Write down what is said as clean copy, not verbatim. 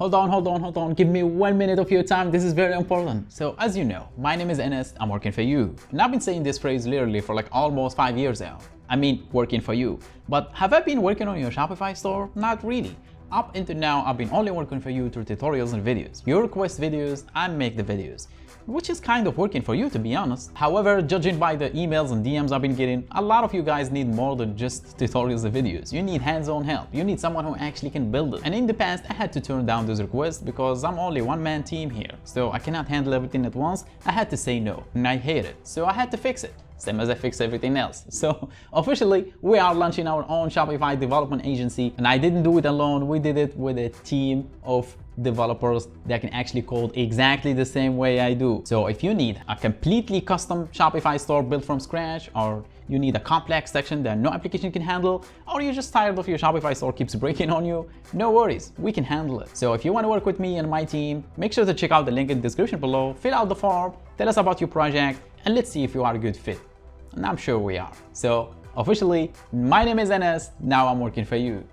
Hold on. Give me 1 minute of your time. This is very important. So, as you know, my name is Enes. I'm working for you. And I've been saying this phrase literally for like almost 5 years now. I mean, working for you. But have I been working on your Shopify store? Not really. Up until now, I've been only working for you through tutorials and videos. You request videos, I make the videos, which is kind of working for you, to be honest. However, judging by the emails and DMs I've been getting, a lot of you guys need more than just tutorials and videos. You need hands-on help. You need someone who actually can build it. And in the past, I had to turn down those requests because I'm only one-man team here. So I cannot handle everything at once. I had to say no, and I hate it. So I had to fix it. Same as I fix everything else. So officially, we are launching our own Shopify development agency, and I didn't do it alone. We did it with a team of developers that can actually code exactly the same way I do. So if you need a completely custom Shopify store built from scratch, or you need a complex section that no application can handle, or you're just tired of your Shopify store keeps breaking on you, no worries, we can handle it. So if you want to work with me and my team, make sure to check out the link in the description below, fill out the form, tell us about your project, and let's see if you are a good fit. And I'm sure we are. So officially, my name is Enes, now I'm working for you.